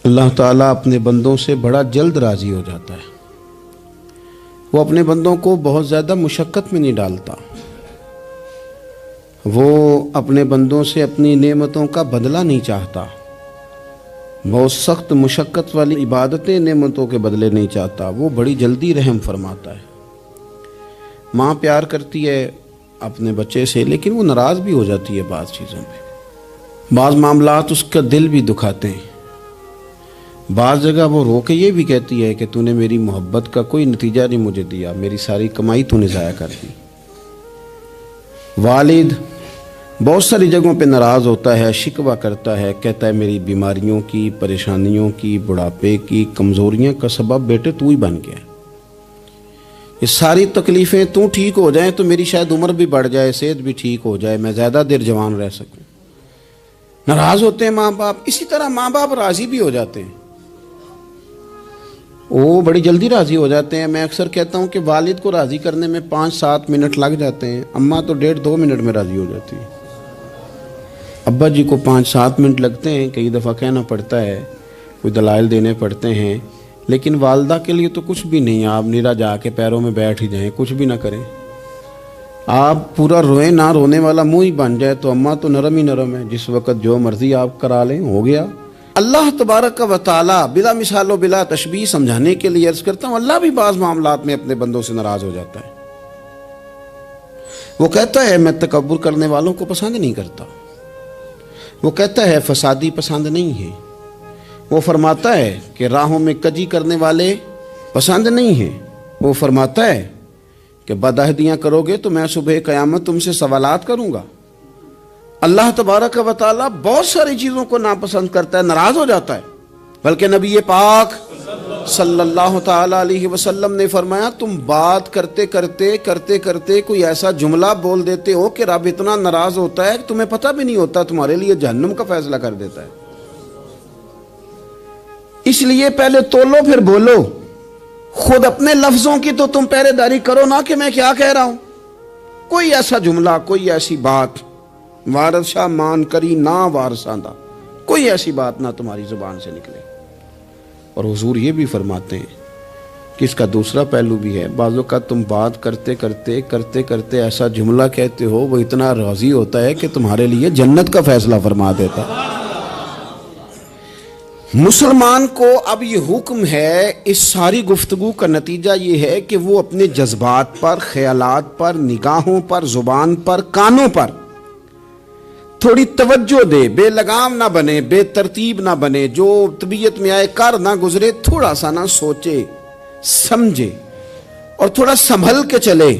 اللہ تعالیٰ اپنے بندوں سے بڑا جلد راضی ہو جاتا ہے۔ وہ اپنے بندوں کو بہت زیادہ مشقت میں نہیں ڈالتا۔ وہ اپنے بندوں سے اپنی نعمتوں کا بدلہ نہیں چاہتا۔ بہت سخت مشقت والی عبادتیں نعمتوں کے بدلے نہیں چاہتا۔ وہ بڑی جلدی رحم فرماتا ہے۔ ماں پیار کرتی ہے اپنے بچے سے، لیکن وہ ناراض بھی ہو جاتی ہے بعض چیزوں پہ۔ بعض معاملات اس کا دل بھی دکھاتے ہیں۔ بعض جگہ وہ رو کے یہ بھی کہتی ہے کہ تو نے میری محبت کا کوئی نتیجہ نہیں مجھے دیا، میری ساری کمائی تو نے ضائع کر دی۔ والد بہت ساری جگہوں پہ ناراض ہوتا ہے، شکوہ کرتا ہے، کہتا ہے میری بیماریوں کی، پریشانیوں کی، بڑھاپے کی، کمزوریاں کا سبب بیٹے تو ہی بن گیا۔ یہ ساری تکلیفیں تو ٹھیک ہو جائیں تو میری شاید عمر بھی بڑھ جائے، صحت بھی ٹھیک ہو جائے، میں زیادہ دیر جوان رہ سکوں۔ ناراض ہوتے ہیں ماں باپ۔ اسی طرح ماں باپ راضی بھی ہو جاتے ہیں، وہ بڑی جلدی راضی ہو جاتے ہیں۔ میں اکثر کہتا ہوں کہ والد کو راضی کرنے میں 5-7 منٹ لگ جاتے ہیں، اماں تو 1.5-2 منٹ میں راضی ہو جاتی ہے۔ ابا جی کو 5-7 منٹ لگتے ہیں، کئی دفعہ کہنا پڑتا ہے، کوئی دلائل دینے پڑتے ہیں، لیکن والدہ کے لیے تو کچھ بھی نہیں۔ آپ نیرا جا کے پیروں میں بیٹھ ہی جائیں، کچھ بھی نہ کریں، آپ پورا روئیں نہ، رونے والا منہ ہی بن جائے تو اماں تو نرم ہی نرم ہے، جس وقت جو مرضی آپ کرا لیں ہو گیا۔ اللہ تبارک و تعالیٰ بلا مثال و بلا تشبیہ سمجھانے کے لیے عرض کرتا ہوں، اللہ بھی بعض معاملات میں اپنے بندوں سے ناراض ہو جاتا ہے۔ وہ کہتا ہے میں تکبر کرنے والوں کو پسند نہیں کرتا۔ وہ کہتا ہے فسادی پسند نہیں ہے۔ وہ فرماتا ہے کہ راہوں میں کجی کرنے والے پسند نہیں ہیں۔ وہ فرماتا ہے کہ بدعہدیاں کرو گے تو میں صبح قیامت تم سے سوالات کروں گا۔ اللہ تبارک و تعالیٰ بہت ساری چیزوں کو ناپسند کرتا ہے، ناراض ہو جاتا ہے۔ بلکہ نبی پاک صلی اللہ تعالیٰ علیہ وسلم نے فرمایا تم بات کرتے کرتے کوئی ایسا جملہ بول دیتے ہو کہ رب اتنا ناراض ہوتا ہے کہ تمہیں پتہ بھی نہیں ہوتا، تمہارے لیے جہنم کا فیصلہ کر دیتا ہے۔ اس لیے پہلے تولو پھر بولو۔ خود اپنے لفظوں کی تو تم پہرے داری کرو نا کہ میں کیا کہہ رہا ہوں۔ کوئی ایسا جملہ، کوئی ایسی بات وارث شاہ مان کری نہ وارثاندہ، کوئی ایسی بات نہ تمہاری زبان سے نکلے۔ اور حضور یہ بھی فرماتے ہیں کہ اس کا دوسرا پہلو بھی ہے، بعض اوقات تم بات کرتے ایسا جملہ کہتے ہو وہ اتنا راضی ہوتا ہے کہ تمہارے لیے جنت کا فیصلہ فرما دیتا ہے۔ مسلمان کو اب یہ حکم ہے، اس ساری گفتگو کا نتیجہ یہ ہے کہ وہ اپنے جذبات پر، خیالات پر، نگاہوں پر، زبان پر، کانوں پر تھوڑی توجہ دے، بے لگام نہ بنے، بے ترتیب نہ بنے، جو طبیعت میں آئے کر نہ گزرے، تھوڑا سا نہ سوچے سمجھے اور تھوڑا سنبھل کے چلے۔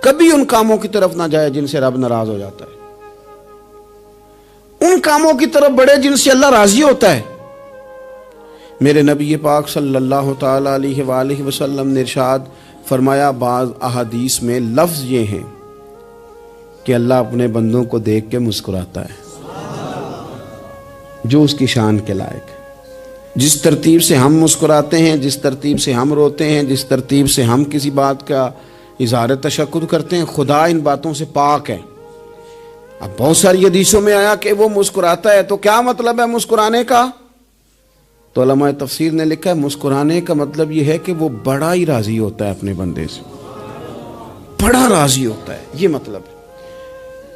کبھی ان کاموں کی طرف نہ جائے جن سے رب ناراض ہو جاتا ہے، ان کاموں کی طرف بڑھے جن سے اللہ راضی ہوتا ہے۔ میرے نبی پاک صلی اللہ تعالیٰ علیہ وآلہ وسلم نے ارشاد فرمایا، بعض احادیث میں لفظ یہ ہیں کہ اللہ اپنے بندوں کو دیکھ کے مسکراتا ہے جو اس کی شان کے لائق ہے۔ جس ترتیب سے ہم مسکراتے ہیں، جس ترتیب سے ہم روتے ہیں، جس ترتیب سے ہم کسی بات کا اظہار تشکر کرتے ہیں، خدا ان باتوں سے پاک ہے۔ اب بہت ساری حدیثوں میں آیا کہ وہ مسکراتا ہے، تو کیا مطلب ہے مسکرانے کا؟ تو علماء تفسیر نے لکھا ہے مسکرانے کا مطلب یہ ہے کہ وہ بڑا ہی راضی ہوتا ہے اپنے بندے سے، بڑا راضی ہوتا ہے، یہ مطلب ہے۔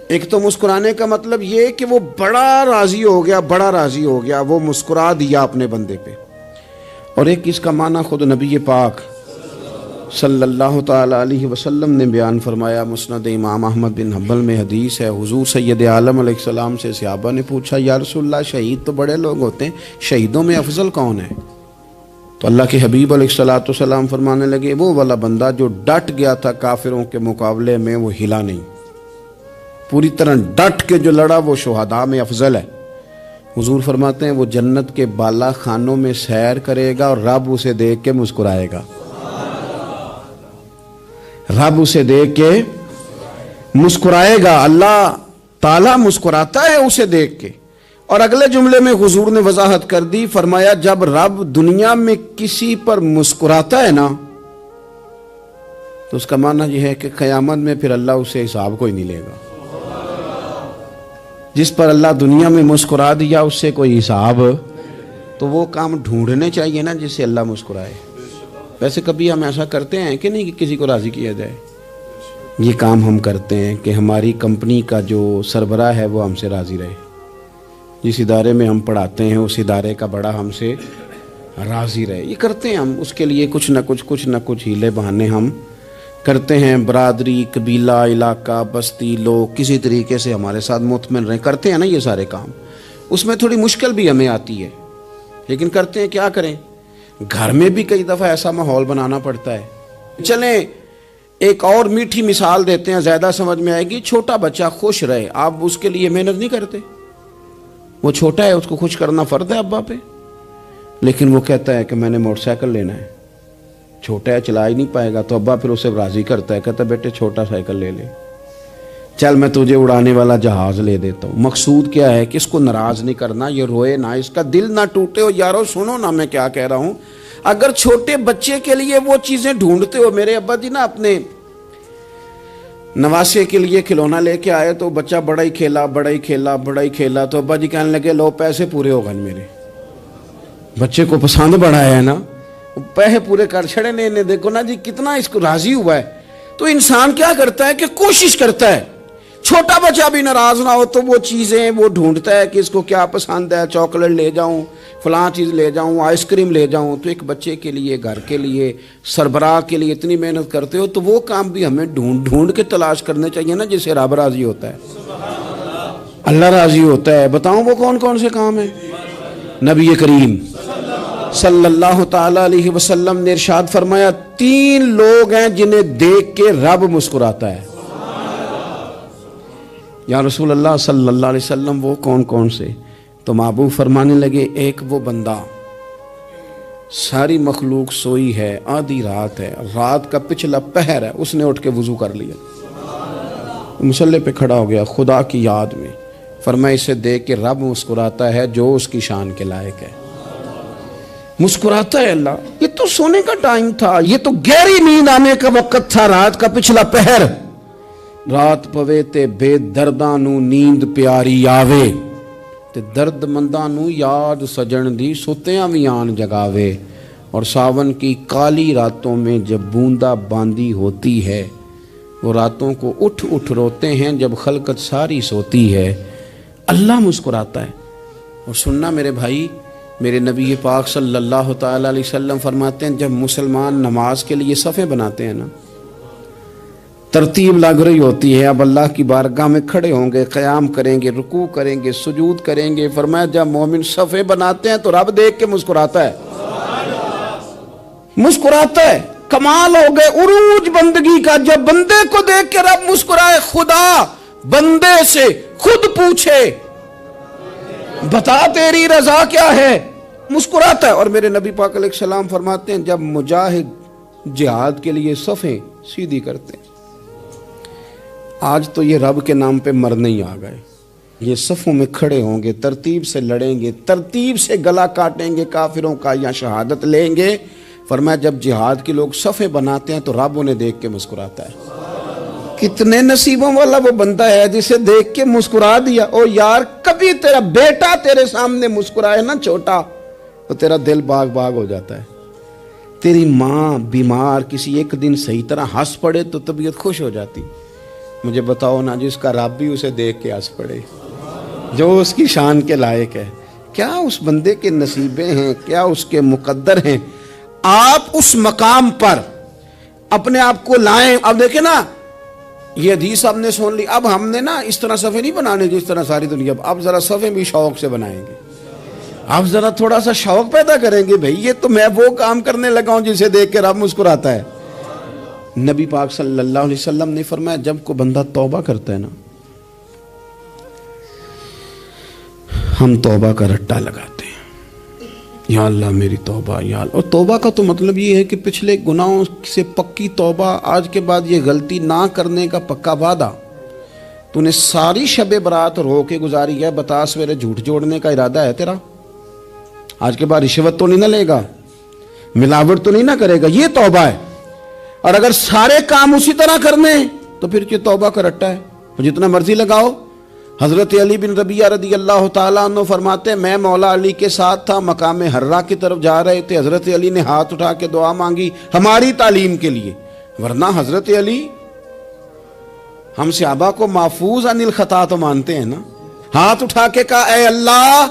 ایک تو مسکرانے کا مطلب یہ کہ وہ بڑا راضی ہو گیا، وہ مسکرا دیا اپنے بندے پہ۔ اور ایک اس کا معنی خود نبی پاک صلی اللہ تعالیٰ علیہ وسلم نے بیان فرمایا۔ مسند امام احمد بن حنبل میں حدیث ہے، حضور سید عالم علیہ السلام سے صحابہ نے پوچھا یا رسول اللہ شہید تو بڑے لوگ ہوتے ہیں، شہیدوں میں افضل کون ہے؟ تو اللہ کے حبیب علیہ السلام فرمانے لگے وہ والا بندہ جو ڈٹ گیا تھا کافروں کے مقابلے میں، وہ ہلا نہیں، پوری طرح ڈٹ کے جو لڑا وہ شہداء میں افضل ہے۔ حضور فرماتے ہیں وہ جنت کے بالا خانوں میں سیر کرے گا اور رب اسے دیکھ کے مسکرائے گا، رب اسے دیکھ کے مسکرائے گا، اللہ تعالیٰ مسکراتا ہے اسے دیکھ کے۔ اور اگلے جملے میں حضور نے وضاحت کر دی، فرمایا جب رب دنیا میں کسی پر مسکراتا ہے نا تو اس کا معنی یہ ہے کہ قیامت میں پھر اللہ اسے حساب کوئی نہیں لے گا۔ جس پر اللہ دنیا میں مسکرا دیا اس سے کوئی حساب تو وہ کام ڈھونڈنے چاہیے نا جس سے اللہ مسکرائے. ویسے کبھی ہم ایسا کرتے ہیں کہ نہیں کہ کسی کو راضی کیا جائے؟ یہ کام ہم کرتے ہیں کہ ہماری کمپنی کا جو سربراہ ہے وہ ہم سے راضی رہے. جس ادارے میں ہم پڑھاتے ہیں اس ادارے کا بڑا ہم سے راضی رہے. یہ کرتے ہیں ہم، اس کے لیے کچھ نہ کچھ ہیلے بہانے ہم کرتے ہیں. برادری، قبیلہ، علاقہ، بستی، لوگ کسی طریقے سے ہمارے ساتھ مطمئن رہیں. کرتے ہیں نا یہ سارے کام. اس میں تھوڑی مشکل بھی ہمیں آتی ہے لیکن کرتے ہیں. کیا کریں، گھر میں بھی کئی دفعہ ایسا ماحول بنانا پڑتا ہے. چلیں ایک اور میٹھی مثال دیتے ہیں، زیادہ سمجھ میں آئے گی. چھوٹا بچہ خوش رہے، آپ اس کے لیے محنت نہیں کرتے. وہ چھوٹا ہے، اس کو خوش کرنا فرض ہے ابا پہ. لیکن وہ کہتا ہے کہ میں نے موٹر سائیکل لینا ہے. چھوٹا ہے، چلا ہی نہیں پائے گا، تو ابا پھر اسے راضی کرتا ہے، کہتا ہے بیٹے چھوٹا سائیکل لے لے، چل میں تجھے اڑانے والا جہاز لے دیتا ہوں. مقصود کیا ہے کہ اس کو ناراض نہیں کرنا، یہ روئے نہ، اس کا دل نہ ٹوٹے. ہو یارو سنو نا میں کیا کہہ رہا ہوں. اگر چھوٹے بچے کے لیے وہ چیزیں ڈھونڈتے ہو، میرے ابا جی نا اپنے نواسے کے لیے کھلونا لے کے آئے تو بچہ بڑا ہی کھیلا تو ابا جی کہنے لگے لو پیسے پورے ہو گئے. میرے بچے کو پسند بڑا ہے نا، پیسے پورے کر چھڑے نے. دیکھو نا جی کتنا اس کو راضی ہوا ہے. تو انسان کیا کرتا ہے کہ کوشش کرتا ہے چھوٹا بچہ بھی ناراض نہ ہو، تو وہ چیزیں وہ ڈھونڈتا ہے کہ اس کو کیا پسند ہے. چاکلیٹ لے جاؤں، فلاں چیز لے جاؤں، آئس کریم لے جاؤں. تو ایک بچے کے لیے، گھر کے لیے، سربراہ کے لیے اتنی محنت کرتے ہو، تو وہ کام بھی ہمیں ڈھونڈ کے تلاش کرنے چاہیے نا جس سے رب راضی ہوتا ہے، اللہ راضی ہوتا ہے. بتاؤں وہ کون کون سے کام ہیں؟ نبی کریم صلی اللہ تعالی علیہ وسلم نے ارشاد فرمایا 3 لوگ ہیں جنہیں دیکھ کے رب مسکراتا ہے. یا رسول اللہ صلی اللہ علیہ وسلم وہ کون کون سے؟ تو محبوب فرمانے لگے ایک وہ بندہ ساری مخلوق سوئی ہے، آدھی رات ہے، رات کا پچھلا پہر ہے، اس نے اٹھ کے وضو کر لیا، مصلی پہ کھڑا ہو گیا خدا کی یاد میں. فرمایا اسے دیکھ کے رب مسکراتا ہے جو اس کی شان کے لائق ہے. مسکراتا ہے اللہ. یہ تو سونے کا ٹائم تھا، یہ تو گہری نیند آنے کا وقت تھا، رات کا پچھلا پہر. رات پوے تے بے درداں نو نیند پیاری آوے، تے درد منداں نو یاد سجن دی ستیاں وی آن جگاوے. اور ساون کی کالی راتوں میں جب بوندا باندی ہوتی ہے، وہ راتوں کو اٹھ روتے ہیں جب خلقت ساری سوتی ہے. اللہ مسکراتا ہے. اور سننا میرے بھائی، میرے نبی پاک صلی اللہ تعالی علیہ وسلم فرماتے ہیں جب مسلمان نماز کے لیے صفیں بناتے ہیں نا، ترتیب لگ رہی ہوتی ہے، اب اللہ کی بارگاہ میں کھڑے ہوں گے، قیام کریں گے، رکوع کریں گے، سجود کریں گے. فرمایا جب مومن صفیں بناتے ہیں تو رب دیکھ کے مسکراتا ہے. مسکراتا ہے. کمال ہو گئے عروج بندگی کا. جب بندے کو دیکھ کے رب مسکرائے. خدا بندے سے خود پوچھے بتا تیری رضا کیا ہے، مسکراتا ہے. اور میرے نبی پاک علیہ السلام فرماتے ہیں جب مجاہد جہاد کے لیے صفیں سیدھی کرتے ہیں. آج تو یہ رب کے نام پہ مرنے ہی آ گئے. یہ صفوں میں کھڑے ہوں گے، ترتیب سے لڑیں گے، ترتیب سے گلا کاٹیں گے کافروں کا یا شہادت لیں گے. فرمایا جب جہاد کے لوگ صفیں بناتے ہیں تو رب انہیں دیکھ کے مسکراتا ہے. کتنے نصیبوں والا وہ بندہ ہے جسے دیکھ کے مسکرا دیا. او یار کبھی تیرا بیٹا تیرے سامنے مسکرائے نا چھوٹا، تو تیرا دل باغ باغ ہو جاتا ہے. تیری ماں بیمار کسی ایک دن صحیح طرح ہنس پڑے تو طبیعت خوش ہو جاتی. مجھے بتاؤ نا جس کا رب بھی اسے دیکھ کے ہنس پڑے، جو اس کی شان کے لائق ہے، کیا اس بندے کے نصیبیں ہیں، کیا اس کے مقدر ہیں. آپ اس مقام پر اپنے آپ کو لائیں. اب دیکھیں نا یہ حدیث آپ نے سن لی. اب ہم نے نا اس طرح صفحے نہیں بنانے جس طرح ساری دنیا. اب ذرا صفحے بھی شوق سے بنائیں گے. اب ذرا تھوڑا سا شوق پیدا کریں گے. بھئی یہ تو میں وہ کام کرنے لگا ہوں جسے دیکھ کے رب مسکراتا ہے. نبی پاک صلی اللہ علیہ وسلم نے فرمایا جب کو بندہ توبہ کرتا ہے نا، ہم توبہ کا رٹا لگاتے ہیں، یا اللہ میری توبہ یا اللہ. اور توبہ کا تو مطلب یہ ہے کہ پچھلے گناہوں سے پکی توبہ، آج کے بعد یہ غلطی نہ کرنے کا پکا وعدہ. تو نے ساری شب برات رو کے گزاری ہے، بتا سویرے جھوٹ جوڑنے کا ارادہ ہے تیرا؟ آج کے بعد رشوت تو نہیں نہ لے گا، ملاوٹ تو نہیں نہ کرے گا، یہ توبہ ہے. اور اگر سارے کام اسی طرح کرنے تو پھر یہ توبہ کا رٹا ہے. جتنا مرضی لگاؤ، حضرت علی بن ربیعہ رضی اللہ تعالیٰ عنہ فرماتے ہیں میں مولا علی کے ساتھ تھا، مقام حرہ کی طرف جا رہے تھے، حضرت علی نے ہاتھ اٹھا کے دعا مانگی ہماری تعلیم کے لیے، ورنہ حضرت علی ہم صحابہ کو محفوظ عن الخطا تو مانتے ہیں نا، ہاتھ اٹھا کے کہا اے اللہ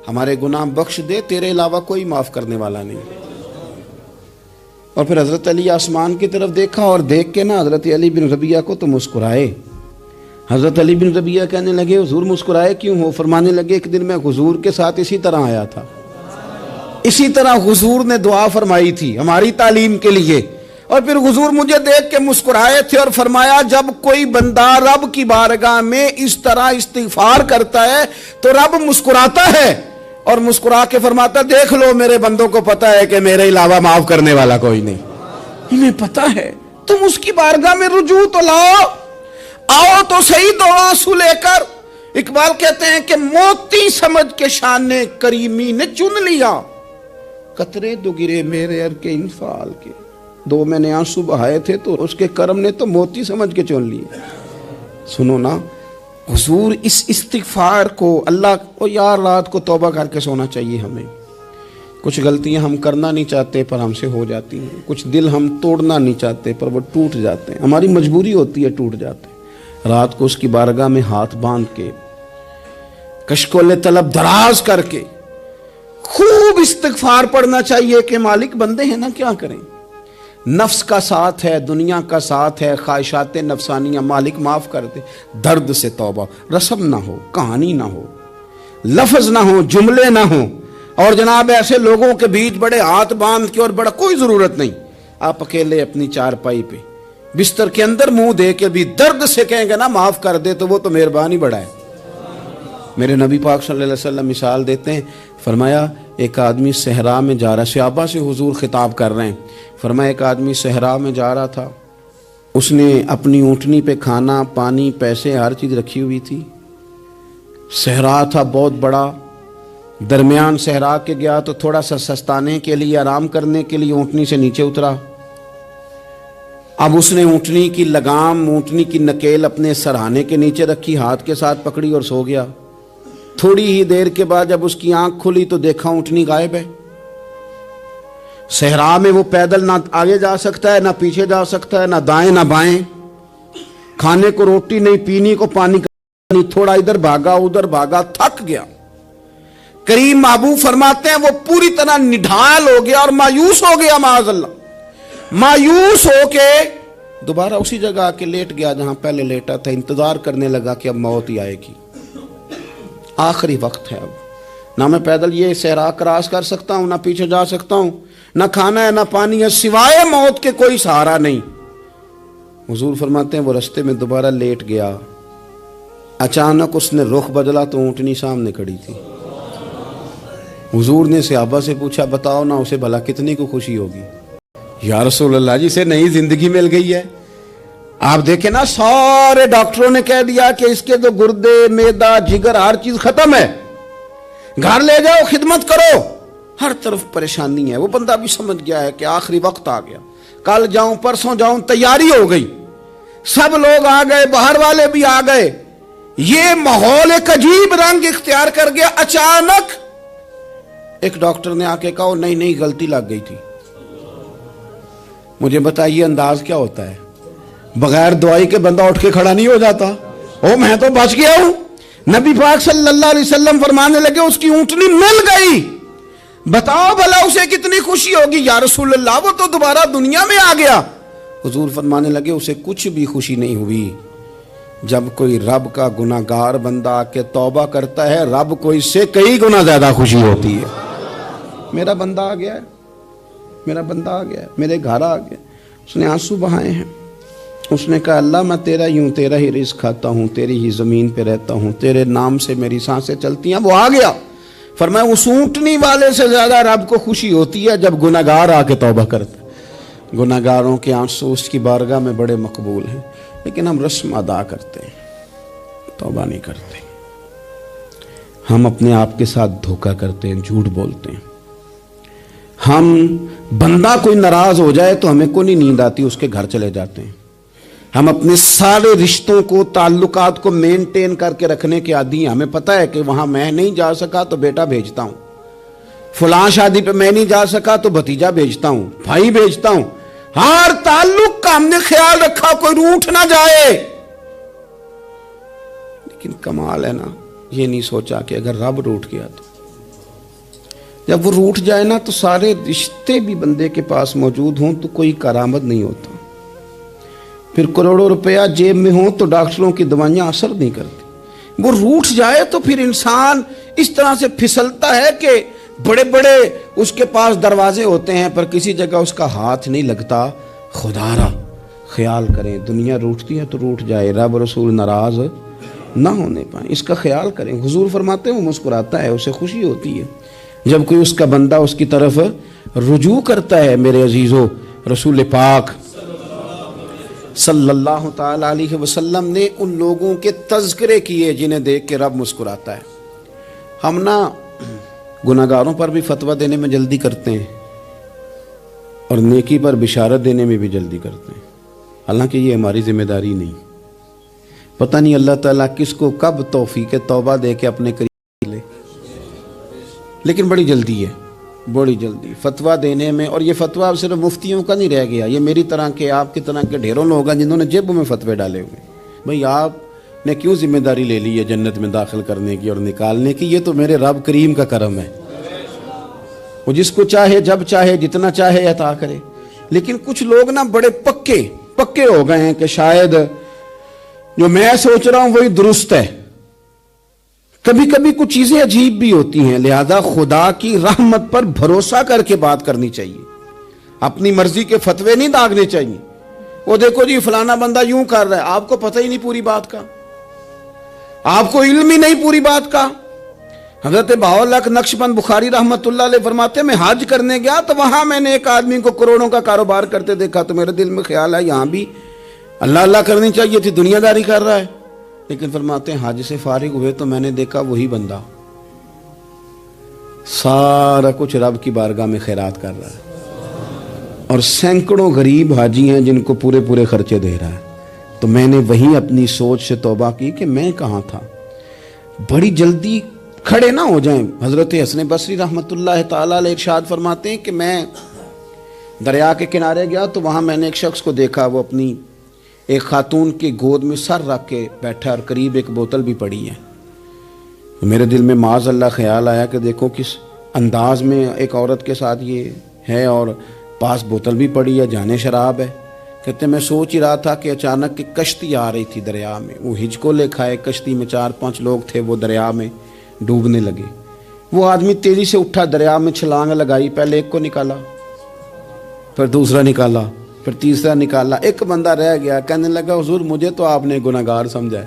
ہمارے گناہ بخش دے، تیرے علاوہ کوئی معاف کرنے والا نہیں۔ اور پھر حضرت علی آسمان کی طرف دیکھا اور دیکھ کے نا حضرت علی بن ربیعہ کو تو مسکرائے۔ حضرت علی بن ربیعہ کہنے لگے حضور مسکرائے کیوں ہو؟ فرمانے لگے ایک دن میں حضور کے ساتھ اسی طرح آیا تھا، اسی طرح حضور نے دعا فرمائی تھی ہماری تعلیم کے لیے، اور پھر حضور مجھے دیکھ کے مسکرائے تھے اور فرمایا جب کوئی بندہ رب کی بارگاہ میں اس طرح استغفار کرتا ہے تو رب مسکراتا ہے اور مسکرا کے فرماتا دیکھ لو میرے بندوں کو پتا ہے کہ میرے علاوہ معاف کرنے والا کوئی نہیں، انہیں پتا ہے، تم اس کی بارگاہ میں رجوع تو لاؤ، آؤ تو صحیح دو آنسو لے کر۔ اقبال کہتے ہیں کہ موتی سمجھ کے شان کریمی نے چن لیا، قطرے دو گرے میرے ار کے انفعال کے، دو میں نے آنسو بہائے تھے تو اس کے کرم نے تو موتی سمجھ کے چن لیے۔ سنو نا حضور اس استغفار کو اللہ کو یار رات کو توبہ کر کے سونا چاہیے ہمیں، کچھ غلطیاں ہم کرنا نہیں چاہتے پر ہم سے ہو جاتی ہیں، کچھ دل ہم توڑنا نہیں چاہتے پر وہ ٹوٹ جاتے ہیں، ہماری مجبوری ہوتی ہے ٹوٹ جاتے ہیں، رات کو اس کی بارگاہ میں ہاتھ باندھ کے کشکول طلب دراز کر کے خوب استغفار پڑھنا چاہیے کہ مالک بندے ہیں نا کیا کریں، نفس کا ساتھ ہے، دنیا کا ساتھ ہے، خواہشات نفسانیہ، مالک معاف کر دے، درد سے توبہ، رسم نہ ہو، کہانی نہ ہو، لفظ نہ ہو، جملے نہ ہو، اور جناب ایسے لوگوں کے بیچ بڑے ہاتھ باندھ کے اور بڑا کوئی ضرورت نہیں، آپ اکیلے اپنی چارپائی پہ بستر کے اندر منہ دے کے بھی درد سے کہیں گے نا معاف کر دے تو وہ تو مہربانی بڑا ہے۔ میرے نبی پاک صلی اللہ علیہ وسلم مثال دیتے ہیں، فرمایا ایک آدمی صحرا میں جا رہا، صحابہ سے حضور خطاب کر رہے ہیں، فرمایا ایک آدمی صحرا میں جا رہا تھا، اس نے اپنی اونٹنی پہ کھانا پانی پیسے ہر چیز رکھی ہوئی تھی، صحرا تھا بہت بڑا، درمیان صحرا کے گیا تو تھوڑا سا سستانے کے لیے آرام کرنے کے لیے اونٹنی سے نیچے اترا، اب اس نے اونٹنی کی لگام اونٹنی کی نکیل اپنے سرہانے کے نیچے رکھی، ہاتھ کے ساتھ پکڑی اور سو گیا، تھوڑی ہی دیر کے بعد جب اس کی آنکھ کھلی تو دیکھا اونٹنی غائب ہے، صحرا میں وہ پیدل نہ آگے جا سکتا ہے نہ پیچھے جا سکتا ہے، نہ دائیں نہ بائیں، کھانے کو روٹی نہیں، پینے کو پانی نہیں، تھوڑا ادھر بھاگا ادھر بھاگا، تھک گیا، کریم محبوب فرماتے ہیں وہ پوری طرح نڈھال ہو گیا اور مایوس ہو گیا، معاذ اللہ، مایوس ہو کے دوبارہ اسی جگہ آ کے لیٹ گیا جہاں پہلے لیٹا تھا، انتظار کرنے لگا کہ اب موت ہی آئے گی، آخری وقت ہے، اب نہ میں پیدل یہ صحرا کراس کر سکتا ہوں، نہ پیچھے جا سکتا ہوں، نہ کھانا ہے نہ پانی ہے، سوائے موت کے کوئی سہارا نہیں۔ حضور فرماتے ہیں وہ رستے میں دوبارہ لیٹ گیا، اچانک اس نے رخ بدلا تو اونٹنی سامنے کھڑی تھی، حضور نے صحابہ سے پوچھا بتاؤ نا اسے بھلا کتنی کو خوشی ہوگی؟ یا رسول اللہ جی سے نئی زندگی مل گئی ہے۔ آپ دیکھیں نا سارے ڈاکٹروں نے کہہ دیا کہ اس کے تو گردے معدہ جگر ہر چیز ختم ہے، گھر لے جاؤ خدمت کرو، ہر طرف پریشانی ہے، وہ بندہ بھی سمجھ گیا ہے کہ آخری وقت آ گیا، کل جاؤں پرسوں جاؤں، تیاری ہو گئی، سب لوگ آ گئے، باہر والے بھی آ گئے، یہ ماحول ایک عجیب رنگ اختیار کر گیا۔ اچانک ایک ڈاکٹر نے آ کے کہا نہیں نہیں غلطی لگ گئی تھی۔ مجھے بتائیے انداز کیا ہوتا ہے؟ بغیر دوائی کے بندہ اٹھ کے کھڑا نہیں ہو جاتا، او میں تو بچ گیا ہوں۔ نبی پاک صلی اللہ علیہ وسلم فرمانے لگے اس کی اونٹنی مل گئی، بتاؤ بھلا اسے کتنی خوشی ہوگی؟ یا رسول اللہ وہ تو دوبارہ دنیا میں آ گیا۔ حضور فرمانے لگے اسے کچھ بھی خوشی نہیں ہوئی۔ جب کوئی رب کا گناہگار بندہ آ کے توبہ کرتا ہے، رب کو اس سے کئی گنا زیادہ خوشی ہوتی ہے۔ میرا بندہ آ گیا ہے، میرا بندہ آ گیا ہے، میرے گھر آ گیا، اس نے آنسو بہائے ہیں، اس نے کہا اللہ میں تیرا ہی ہوں، تیرا ہی رزق کھاتا ہوں، تیری ہی زمین پہ رہتا ہوں، تیرے نام سے میری سانسیں چلتی ہیں۔ وہ آ گیا، فرمایا اس اونٹنی والے سے زیادہ رب کو خوشی ہوتی ہے جب گناہگار آ کے توبہ کرتا ہے۔ گناہگاروں کے آنسو اس کی بارگاہ میں بڑے مقبول ہیں، لیکن ہم رسم ادا کرتے ہیں، توبہ نہیں کرتے، ہم اپنے آپ کے ساتھ دھوکہ کرتے ہیں، جھوٹ بولتے ہیں۔ ہم بندہ کوئی ناراض ہو جائے تو ہمیں کو نہیں نیند آتی، اس کے گھر چلے جاتے ہیں، ہم اپنے سارے رشتوں کو تعلقات کو مینٹین کر کے رکھنے کے عادی ہیں. ہمیں پتہ ہے کہ وہاں میں نہیں جا سکا تو بیٹا بھیجتا ہوں, فلاں شادی پہ میں نہیں جا سکا تو بھتیجا بھیجتا ہوں, بھائی بھیجتا ہوں. ہر تعلق کا ہم نے خیال رکھا کوئی روٹھ نہ جائے. لیکن کمال ہے نا, یہ نہیں سوچا کہ اگر رب روٹھ گیا تو جب وہ روٹھ جائے نا تو سارے رشتے بھی بندے کے پاس موجود ہوں تو کوئی کارآمد نہیں ہوتا. پھر کروڑوں روپیہ جیب میں ہوں تو ڈاکٹروں کی دوائیاں اثر نہیں کرتی. وہ روٹھ جائے تو پھر انسان اس طرح سے پھسلتا ہے کہ بڑے بڑے اس کے پاس دروازے ہوتے ہیں پر کسی جگہ اس کا ہاتھ نہیں لگتا. خدا را خیال کریں, دنیا روٹتی ہے تو روٹھ جائے, رب رسول ناراض نہ ہونے پائیں, اس کا خیال کریں. حضور فرماتے ہیں وہ مسکراتا ہے, اسے خوشی ہوتی ہے جب کوئی اس کا بندہ اس کی طرف رجوع کرتا ہے. میرے عزیزو, رسول پاک صلی اللہ تعالی علیہ وسلم نے ان لوگوں کے تذکرے کیے جنہیں دیکھ کے رب مسکراتا ہے. ہم نا گناہگاروں پر بھی فتویٰ دینے میں جلدی کرتے ہیں اور نیکی پر بشارت دینے میں بھی جلدی کرتے ہیں, حالانکہ یہ ہماری ذمہ داری نہیں. پتہ نہیں اللہ تعالیٰ کس کو کب توفیق توبہ دے کے اپنے قریب لے, لیکن بڑی جلدی ہے, بڑی جلدی فتویٰ دینے میں. اور یہ فتویٰ اب صرف مفتیوں کا نہیں رہ گیا, یہ میری طرح کے آپ کی طرح کے ڈھیروں لوگ ہیں جنہوں نے جیبوں میں فتوے ڈالے ہوئے. بھئی آپ نے کیوں ذمہ داری لے لی ہے جنت میں داخل کرنے کی اور نکالنے کی؟ یہ تو میرے رب کریم کا کرم ہے, وہ جس کو چاہے جب چاہے جتنا چاہے عطا کرے. لیکن کچھ لوگ نا بڑے پکے ہو گئے ہیں کہ شاید جو میں سوچ رہا ہوں وہی درست ہے. کبھی کبھی کچھ چیزیں عجیب بھی ہوتی ہیں, لہذا خدا کی رحمت پر بھروسہ کر کے بات کرنی چاہیے. اپنی مرضی کے فتوے نہیں داغنے چاہیے. وہ دیکھو جی فلانا بندہ یوں کر رہا ہے, آپ کو پتہ ہی نہیں پوری بات کا, آپ کو علم ہی نہیں پوری بات کا. حضرت بہاءاللہ نقشبند بخاری رحمت اللہ علیہ فرماتے ہیں میں حج کرنے گیا تو وہاں میں نے ایک آدمی کو کروڑوں کا کاروبار کرتے دیکھا تو میرے دل میں خیال ہے یہاں بھی اللہ اللہ کرنی چاہیے تھی, دنیا داری کر رہا ہے. لیکن فرماتے ہیں حج سے فارغ ہوئے تو میں نے دیکھا وہی بندہ سارا کچھ رب کی بارگاہ میں خیرات کر رہا ہے, اور سینکڑوں غریب حاجی ہیں جن کو پورے خرچے دے رہا ہے. تو میں نے وہی اپنی سوچ سے توبہ کی کہ میں کہاں تھا. بڑی جلدی کھڑے نہ ہو جائیں. حضرت حسن بصری رحمت اللہ تعالی علیہ ارشاد فرماتے ہیں کہ میں دریا کے کنارے گیا تو وہاں میں نے ایک شخص کو دیکھا, وہ اپنی ایک خاتون کی گود میں سر رکھ کے بیٹھا اور قریب ایک بوتل بھی پڑی ہے. میرے دل میں معاذ اللہ خیال آیا کہ دیکھو کس انداز میں ایک عورت کے ساتھ یہ ہے اور پاس بوتل بھی پڑی ہے, جانے شراب ہے. کہتے میں سوچ ہی رہا تھا کہ اچانک کی کشتی آ رہی تھی دریا میں, وہ ہجکو لے کھائے, کشتی میں 4-5 لوگ تھے, وہ دریا میں ڈوبنے لگے. وہ آدمی تیزی سے اٹھا, دریا میں چھلانگ لگائی, پہلے ایک کو نکالا, پھر دوسرا نکالا, پھر تیسرا نکالا. ایک بندہ رہ گیا, کہنے لگا حضور مجھے تو آپ نے گناہگار سمجھا ہے,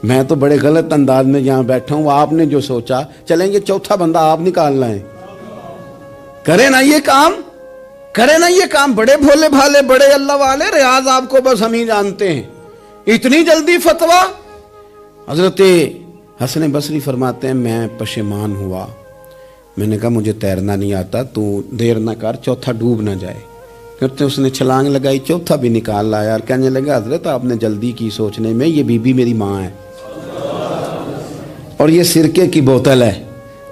میں تو بڑے غلط انداز میں یہاں بیٹھا ہوں, آپ نے جو سوچا چلیں گے چوتھا بندہ آپ نکالنا ہے. کرے نا یہ کام, کرے نا یہ کام. بڑے بھولے بھالے بڑے اللہ والے, ریاض آپ کو بس ہم ہی جانتے ہیں. اتنی جلدی فتویٰ. حضرت حسن بصری فرماتے ہیں میں پشیمان ہوا, میں نے کہا مجھے تیرنا نہیں آتا, تو دیر نہ کر چوتھا ڈوب نہ جائے. کرتے اس نے چھلانگ لگائی, چوتھا بھی نکال لایا اور کہنے لگا حضرت آپ نے جلدی کی سوچنے میں, یہ بی بی میری ماں ہے اور یہ سرکے کی بوتل ہے.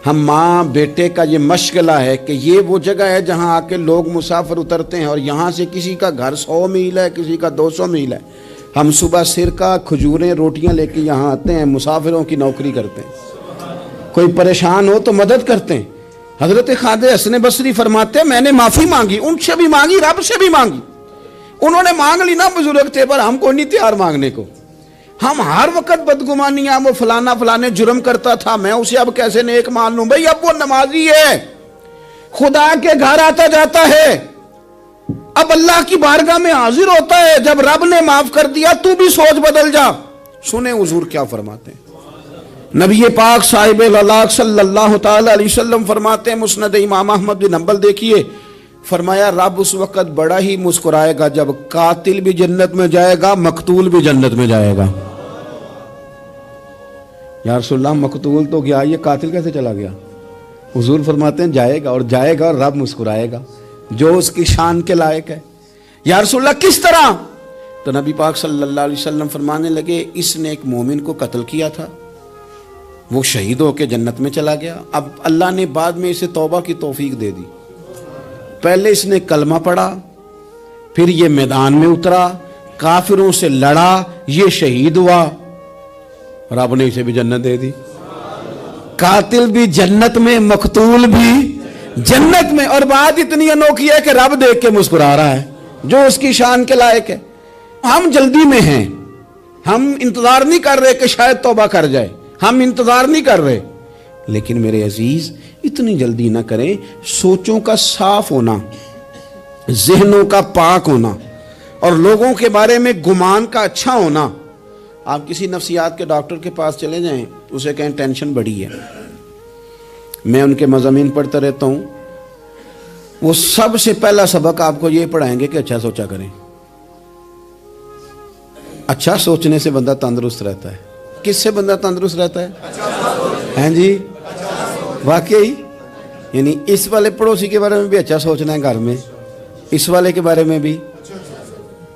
ہم ماں بیٹے کا یہ مشغلہ ہے کہ یہ وہ جگہ ہے جہاں آ کے لوگ مسافر اترتے ہیں, اور یہاں سے کسی کا گھر 100 میل ہے, کسی کا 200 میل ہے. ہم صبح سرکہ کھجوریں روٹیاں لے کے یہاں آتے ہیں, مسافروں کی نوکری کرتے ہیں, کوئی پریشان ہو تو مدد کرتے ہیں. حضرت خواجہ حسن بصری فرماتے ہیں میں نے معافی مانگی, ان سے بھی مانگی, رب سے بھی مانگی. انہوں نے مانگ لی نا, بزرگ تھے, پر ہم کو نہیں تیار مانگنے کو. ہم ہر وقت بدگمانیاں, وہ فلانے جرم کرتا تھا, میں اسے اب کیسے نیک مان لوں. بھئی اب وہ نمازی ہے, خدا کے گھر آتا جاتا ہے, اب اللہ کی بارگاہ میں حاضر ہوتا ہے. جب رب نے معاف کر دیا تو بھی سوچ بدل جا. سنیں حضور کیا فرماتے ہیں. نبی پاک صاحب الاخلاق صلی اللہ تعالی علیہ وسلم فرماتے ہیں, مسند امام احمد بن حنبل دیکھیے, فرمایا رب اس وقت بڑا ہی مسکرائے گا جب قاتل بھی جنت میں جائے گا, مقتول بھی جنت میں جائے گا. یا رسول اللہ مقتول تو گیا, یہ قاتل کیسے چلا گیا؟ حضور فرماتے ہیں جائے گا, اور جائے گا اور رب مسکرائے گا جو اس کی شان کے لائق ہے. یا رسول اللہ کس طرح؟ تو نبی پاک صلی اللہ علیہ وسلم فرمانے لگے اس نے ایک مومن کو قتل کیا تھا، وہ شہید ہو کے جنت میں چلا گیا، اب اللہ نے بعد میں اسے توبہ کی توفیق دے دی۔ پہلے اس نے کلمہ پڑھا، پھر یہ میدان میں اترا، کافروں سے لڑا، یہ شہید ہوا، رب نے اسے بھی جنت دے دی۔ قاتل بھی جنت میں، مقتول بھی جنت میں۔ اور بات اتنی انوکھی ہے کہ رب دیکھ کے مسکرا رہا ہے، جو اس کی شان کے لائق ہے۔ ہم جلدی میں ہیں، ہم انتظار نہیں کر رہے کہ شاید توبہ کر جائے، ہم انتظار نہیں کر رہے، لیکن میرے عزیز اتنی جلدی نہ کریں۔ سوچوں کا صاف ہونا، ذہنوں کا پاک ہونا، اور لوگوں کے بارے میں گمان کا اچھا ہونا۔ آپ کسی نفسیات کے ڈاکٹر کے پاس چلے جائیں، اسے کہیں ٹینشن بڑی ہے، میں ان کے مضامین پڑھتا رہتا ہوں، وہ سب سے پہلا سبق آپ کو یہ پڑھائیں گے کہ اچھا سوچا کریں۔ اچھا سوچنے سے بندہ تندرست رہتا ہے۔ کس سے بندہ تندرست رہتا ہے؟ ہیں جی، واقعی یعنی اس والے پڑوسی کے بارے میں بھی اچھا سوچنا ہے، گھر میں اس والے کے بارے میں بھی،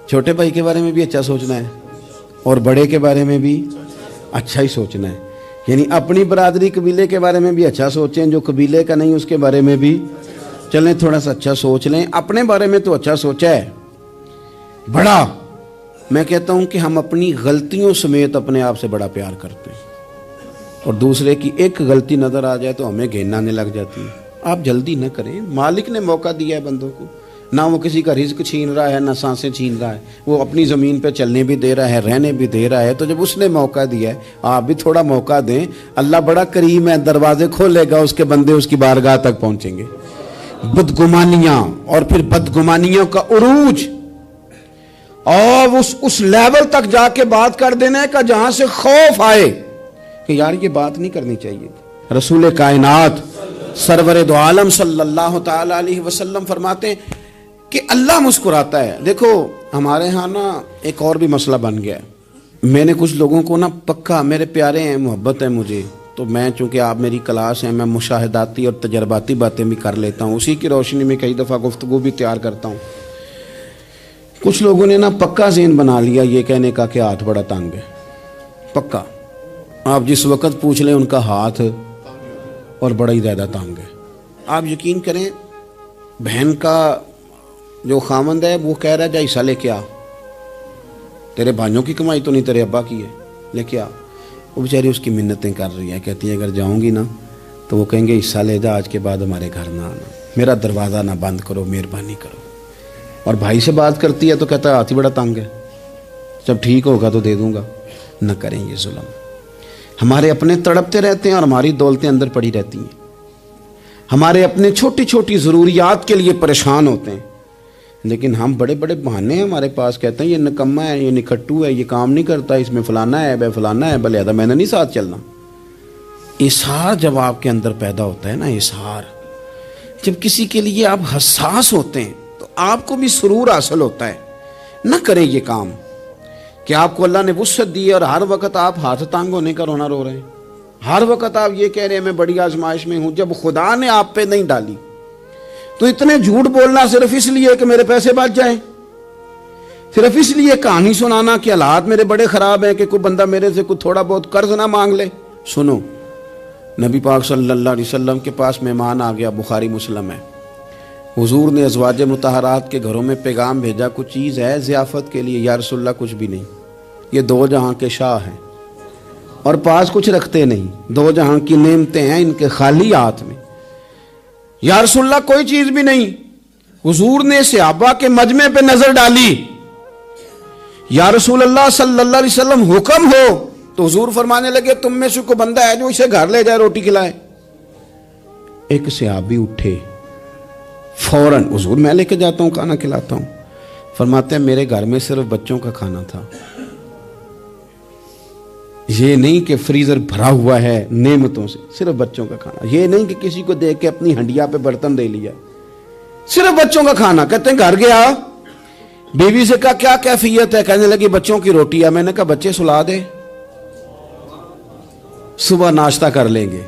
چھوٹے بھائی کے بارے میں بھی اچھا سوچنا ہے، اور بڑے کے بارے میں بھی اچھا ہی سوچنا ہے۔ یعنی اپنی برادری قبیلے کے بارے میں بھی اچھا سوچیں، جو قبیلے کا نہیں اس کے بارے میں بھی چلیں تھوڑا سا اچھا سوچ لیں۔ اپنے بارے میں تو اچھا سوچا ہے بڑا، میں کہتا ہوں کہ ہم اپنی غلطیوں سمیت اپنے آپ سے بڑا پیار کرتے ہیں، اور دوسرے کی ایک غلطی نظر آ جائے تو ہمیں گھین آنے لگ جاتی ہے۔ آپ جلدی نہ کریں، مالک نے موقع دیا ہے بندوں کو، نہ وہ کسی کا رزق چھین رہا ہے، نہ سانسیں چھین رہا ہے، وہ اپنی زمین پہ چلنے بھی دے رہا ہے، رہنے بھی دے رہا ہے۔ تو جب اس نے موقع دیا ہے آپ بھی تھوڑا موقع دیں۔ اللہ بڑا کریم ہے، دروازے کھولے گا، اس کے بندے اس کی بارگاہ تک پہنچیں گے۔ بدگمانیاں اور پھر بدگمانیوں کا عروج، اور اس لیول تک جا کے بات کر دینا کا جہاں سے خوف آئے کہ یار یہ بات نہیں کرنی چاہیے۔ رسول کائنات سرور دو عالم صلی اللہ تعالی علیہ وسلم فرماتے ہیں کہ اللہ مسکراتا ہے۔ دیکھو ہمارے ہاں نا ایک اور بھی مسئلہ بن گیا ہے، میں نے کچھ لوگوں کو نا پکا، میرے پیارے ہیں، محبت ہے مجھے، تو میں چونکہ آپ میری کلاس ہیں، میں مشاہداتی اور تجرباتی باتیں بھی کر لیتا ہوں، اسی کی روشنی میں کئی دفعہ گفتگو بھی تیار کرتا ہوں۔ کچھ لوگوں نے نا پکا ذہن بنا لیا یہ کہنے کا کہ ہاتھ بڑا تنگ ہے، پکا، آپ جس وقت پوچھ لیں ان کا ہاتھ اور بڑا ہی زیادہ تنگ ہے۔ آپ یقین کریں، بہن کا جو خامند ہے وہ کہہ رہا ہے جا حصہ لے کے آ، تیرے بھائیوں کی کمائی تو نہیں، تیرے ابا کی ہے، لے کے آ۔ وہ بیچاری اس کی منتیں کر رہی ہے، کہتی ہے اگر جاؤں گی نا تو وہ کہیں گے حصہ لے جا، آج کے بعد ہمارے گھر نہ آنا، میرا دروازہ نہ بند کرو، مہربانی کرو۔ اور بھائی سے بات کرتی ہے تو کہتا ہے ہاتھ ہی بڑا تنگ ہے، جب ٹھیک ہوگا تو دے دوں گا۔ نہ کریں یہ ظلم۔ ہمارے اپنے تڑپتے رہتے ہیں اور ہماری دولتیں اندر پڑی رہتی ہیں، ہمارے اپنے چھوٹی چھوٹی ضروریات کے لیے پریشان ہوتے ہیں، لیکن ہم بڑے بڑے بہانے ہیں ہمارے پاس، کہتے ہیں یہ نکمہ ہے، یہ نکھٹو ہے، یہ کام نہیں کرتا، اس میں فلانا ہے، بے فلانا ہے، بلے میں نے نہیں ساتھ چلنا۔ اظہار جب آپ کے اندر پیدا ہوتا ہے نا، اظہار جب کسی کے لیے آپ حساس ہوتے ہیں تو آپ کو بھی سرور حاصل ہوتا ہے۔ نہ کریں یہ کام کہ آپ کو اللہ نے وسعت دی ہے اور ہر وقت آپ ہاتھ تانگ ہونے کا رونا رو رہے ہیں، ہر وقت آپ یہ کہہ رہے ہیں میں بڑی آزمائش میں ہوں، جب خدا نے آپ پہ نہیں ڈالی۔ تو اتنے جھوٹ بولنا صرف اس لیے کہ میرے پیسے بچ جائیں، صرف اس لیے کہانی سنانا کہ حالات میرے بڑے خراب ہیں کہ کوئی بندہ میرے سے کوئی تھوڑا بہت قرض نہ مانگ لے۔ سنو، نبی پاک صلی اللہ علیہ وسلم کے پاس مہمان آ گیا، بخاری مسلم ہے، حضور نے ازواج مطہرات کے گھروں میں پیغام بھیجا، کچھ چیز ہے ضیافت کے لیے؟ یا رسول اللہ کچھ بھی نہیں، یہ دو جہاں کے شاہ ہیں اور پاس کچھ رکھتے نہیں، دو جہاں کی نعمتیں ہیں ان کے خالی ہاتھ میں۔ یا رسول اللہ کوئی چیز بھی نہیں۔ حضور نے صحابہ کے مجمع پہ نظر ڈالی، یا رسول اللہ صلی اللہ علیہ وسلم حکم ہو، تو حضور فرمانے لگے تم میں سے کوئی بندہ ہے جو اسے گھر لے جائے روٹی کھلائے؟ ایک صحابی اٹھے فوراً، حضور میں لے کے جاتا ہوں کھانا کھلاتا ہوں۔ فرماتے ہیں میرے گھر میں صرف بچوں کا کھانا تھا، یہ نہیں کہ فریزر بھرا ہوا ہے نعمتوں سے، صرف بچوں کا کھانا، یہ نہیں کہ کسی کو دیکھ کے اپنی ہنڈیا پہ برتن دے لیا، صرف بچوں کا کھانا۔ کہتے ہیں گھر گیا، بیوی سے کہا کیا کیفیت ہے؟ کہنے لگی بچوں کی روٹی ہے۔ میں نے کہا بچے سلا دے، صبح ناشتہ کر لیں گے۔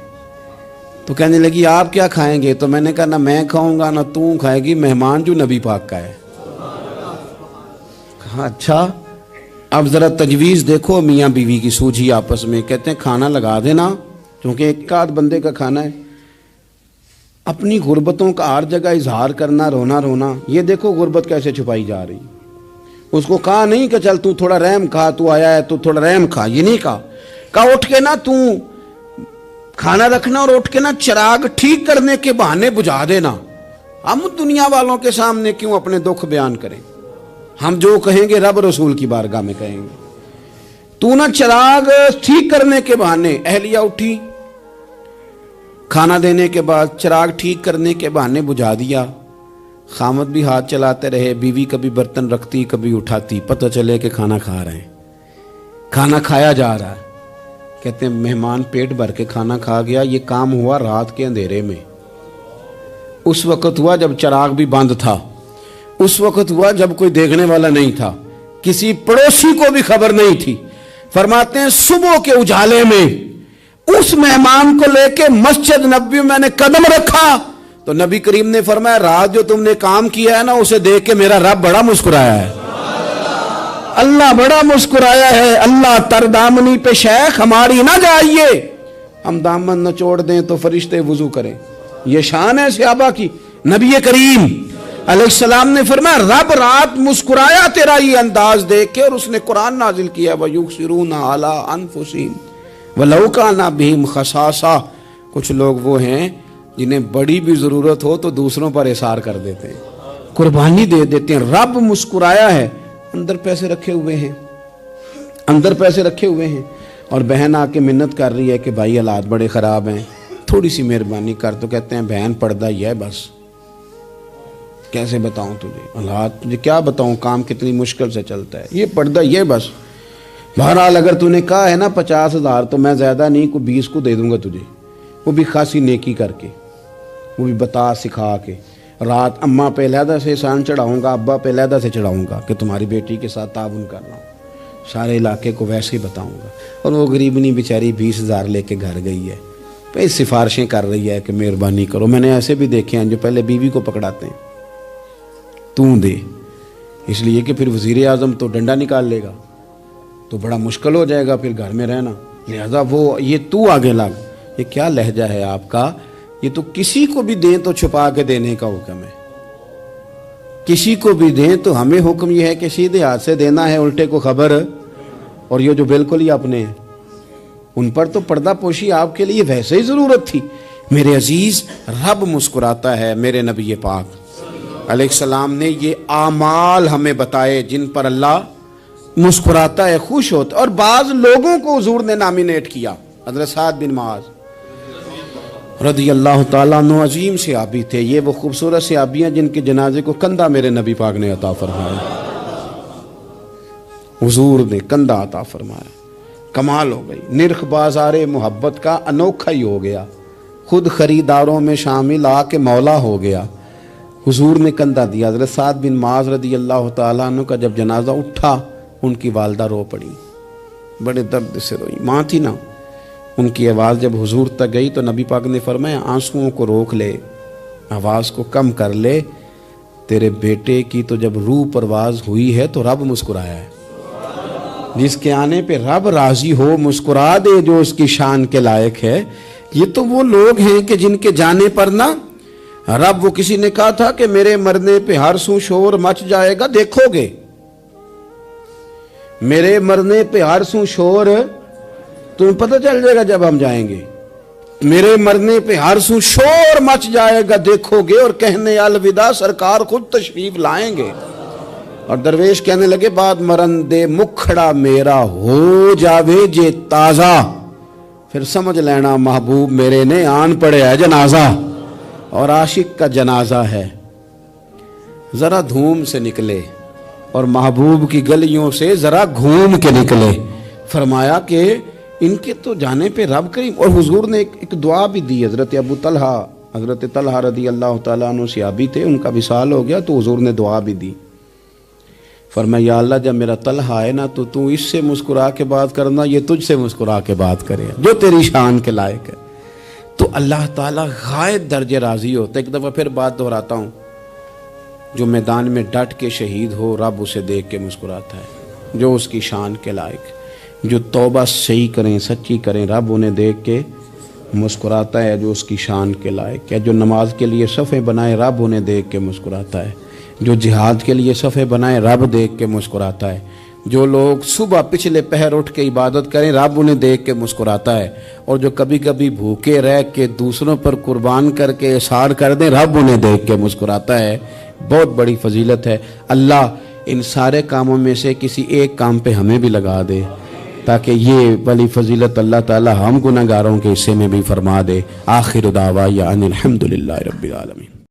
تو کہنے لگی آپ کیا کھائیں گے؟ تو میں نے کہا نہ میں کھاؤں گا نہ تو کھائے گی، مہمان جو نبی پاک کا ہے۔ کہا اچھا، اب ذرا تجویز دیکھو میاں بیوی کی سوجھی آپس میں، کہتے ہیں کھانا لگا دینا، کیونکہ ایک آدھ بندے کا کھانا ہے، اپنی غربتوں کا ہر جگہ اظہار کرنا، رونا رونا، یہ دیکھو غربت کیسے چھپائی جا رہی۔ اس کو کہا نہیں کہ چل تو تھوڑا رحم کھا، تو آیا ہے تو تھوڑا رحم کھا، یہ نہیں کہا اٹھ کے نا تو کھانا رکھنا اور اٹھ کے نا چراغ ٹھیک کرنے کے بہانے بجھا دینا۔ ہم دنیا والوں کے سامنے کیوں اپنے دکھ بیان کریں؟ ہم جو کہیں گے رب رسول کی بارگاہ میں کہیں گے۔ تو نا چراغ ٹھیک کرنے کے بہانے، اہلیہ اٹھی کھانا دینے کے بعد چراغ ٹھیک کرنے کے بہانے بجھا دیا، خامد بھی ہاتھ چلاتے رہے، بیوی کبھی برتن رکھتی کبھی اٹھاتی، پتہ چلے کہ کھانا کھا رہے ہیں، کھانا کھایا جا رہا ہے۔ کہتے ہیں مہمان پیٹ بھر کے کھانا کھا گیا، یہ کام ہوا رات کے اندھیرے میں، اس وقت ہوا جب چراغ بھی بند تھا، اس وقت ہوا جب کوئی دیکھنے والا نہیں تھا، کسی پڑوسی کو بھی خبر نہیں تھی۔ فرماتے ہیں صبح کے اجالے میں اس مہمان کو لے کے مسجد نبوی میں نے قدم رکھا تو نبی کریم نے فرمایا رات جو تم نے کام کیا ہے نا اسے دیکھ کے میرا رب بڑا مسکرایا ہے، اللہ بڑا مسکرایا ہے۔ اللہ تر دامنی پہ شیخ ہماری نہ جائیے، ہم دامن نہ چھوڑ دیں تو فرشتے وضو کریں، یہ شان ہے صحابہ کی۔ نبی کریم علیہ السلام نے فرمایا رب رات مسکرایا تیرا یہ انداز دیکھ کے، اور اس نے قرآن نازل کیا وَيُؤْثِرُونَ عَلَىٰ أَنفُسِهِمْ وَلَوْ كَانَ بِهِمْ خَصَاصَةٌ۔ کچھ لوگ وہ ہیں جنہیں بڑی بھی ضرورت ہو تو دوسروں پر اثار کر دیتے ہیں، قربانی دے دیتے ہیں۔ رب مسکرایا ہے، اندر پیسے رکھے ہوئے ہیں، اندر پیسے رکھے ہوئے ہیں، اور بہن آ کے منت کر رہی ہے کہ بھائی حالات بڑے خراب ہیں، تھوڑی سی مہربانی کر، تو کہتے ہیں بہن پردہ ہی ہے بس، کیسے بتاؤں تجھے حالات، تجھے کیا بتاؤں کام کتنی مشکل سے چلتا ہے، یہ پردہ یہ بس۔ بہرحال اگر تو نے کہا ہے نا 50,000 تو میں زیادہ نہیں کوئی 20 کو دے دوں گا تجھے، وہ بھی خاصی نیکی کر کے، وہ بھی بتا سکھا کے۔ رات اماں پہ علیحدہ سے احسان چڑھاؤں گا، ابا پہ علیحدہ سے چڑھاؤں گا کہ تمہاری بیٹی کے ساتھ تعاون کر رہا ہوں، سارے علاقے کو ویسے ہی بتاؤں گا۔ اور وہ غریبنی بیچاری 20,000 لے کے گھر گئی ہے، پہ سفارشیں کر رہی ہے کہ مہربانی کرو۔ میں نے ایسے بھی دیکھے ہیں جو پہلے بیوی کو پکڑاتے ہیں تو دے، اس لیے کہ پھر وزیر اعظم تو ڈنڈا نکال لے گا تو بڑا مشکل ہو جائے گا پھر گھر میں رہنا، لہذا وہ یہ تو آگے لگ۔ یہ کیا لہجہ ہے آپ کا؟ یہ تو کسی کو بھی دیں تو چھپا کے دینے کا حکم ہے، کسی کو بھی دیں تو ہمیں حکم یہ ہے کہ سیدھے ہاتھ سے دینا ہے، الٹے کو خبر۔ اور یہ جو بالکل ہی اپنے ہیں ان پر تو پردہ پوشی آپ کے لیے ویسے ہی ضرورت تھی۔ میرے عزیز رب مسکراتا ہے، میرے نبی پاک علیہ السلام نے یہ اعمال ہمیں بتائے جن پر اللہ مسکراتا ہے، خوش ہوتا ہے۔ اور بعض لوگوں کو حضور نے نامینیٹ کیا، حضرت سعد بن معاذ رضی اللہ تعالیٰ عنہ عظیم صحابی تھے، یہ وہ خوبصورت صحابیاں جن کے جنازے کو کندھا میرے نبی پاک نے عطا فرمایا، حضور نے کندھا عطا فرمایا، کمال ہو گئی۔ نرخ بازار محبت کا انوکھا ہی ہو گیا، خود خریداروں میں شامل آ کے مولا ہو گیا، حضور نے کندھا دیا۔ حضرت سعد بن معاذ رضی اللہ تعالیٰ عنہ کا جب جنازہ اٹھا ان کی والدہ رو پڑی، بڑے درد سے روئی، ماں تھی نا، ان کی آواز جب حضور تک گئی تو نبی پاک نے فرمایا آنسوؤں کو روک لے، آواز کو کم کر لے، تیرے بیٹے کی تو جب روح پرواز ہوئی ہے تو رب مسکرایا ہے، جس کے آنے پہ رب راضی ہو مسکرا دے جو اس کی شان کے لائق ہے۔ یہ تو وہ لوگ ہیں کہ جن کے جانے پر نا رب، وہ کسی نے کہا تھا کہ میرے مرنے پہ ہر سو شور مچ جائے گا، دیکھو گے میرے مرنے پہ ہر سو شور، تمہیں پتہ چل جائے گا جب ہم جائیں گے، میرے مرنے پہ ہر سو شور مچ جائے گا دیکھو گے، اور کہنے الوداع سرکار خود تشریف لائیں گے۔ اور درویش کہنے لگے بعد مرندے مکھڑا میرا ہو جاوے جے تازہ، پھر سمجھ لینا محبوب میرے نے آن پڑے ہے جنازہ، اور عاشق کا جنازہ ہے، ذرا دھوم سے نکلے اور محبوب کی گلیوں سے ذرا گھوم کے نکلے۔ فرمایا کہ ان کے تو جانے پہ رب کریم، اور حضور نے ایک دعا بھی دی۔ حضرت ابو طلحہ، حضرت طلحہ رضی اللہ تعالیٰ عنہ صحابی تھے، ان کا وصال ہو گیا تو حضور نے دعا بھی دی، فرمایا یا اللہ جب میرا طلحہ ہے نا تو اس سے مسکرا کے بات کرنا، یہ تجھ سے مسکرا کے بات کرے جو تیری شان کے لائق ہے۔ تو اللہ تعالیٰ غائب درجے راضی ہوتا ہے۔ ایک دفعہ پھر بات دہراتا ہوں، جو میدان میں ڈٹ کے شہید ہو رب اسے دیکھ کے مسکراتا ہے، جو اس کی شان کے لائق، جو توبہ صحیح کریں، سچی کریں، رب انہیں دیکھ کے مسکراتا ہے جو اس کی شان کے لائق ہے۔ جو نماز کے لیے صفیں بنائے رب انہیں دیکھ کے مسکراتا ہے، جو جہاد کے لیے صفیں بنائے رب دیکھ کے مسکراتا ہے، جو لوگ صبح پچھلے پہر اٹھ کے عبادت کریں رب انہیں دیکھ کے مسکراتا ہے، اور جو کبھی کبھی بھوکے رہ کے دوسروں پر قربان کر کے احسان کر دیں رب انہیں دیکھ کے مسکراتا ہے۔ بہت بڑی فضیلت ہے۔ اللہ ان سارے کاموں میں سے کسی ایک کام پہ ہمیں بھی لگا دے تاکہ یہ بڑی فضیلت اللہ تعالی ہم گناہگاروں کے حصے میں بھی فرما دے۔ آخر دعوانا ان الحمدللہ رب العالمین۔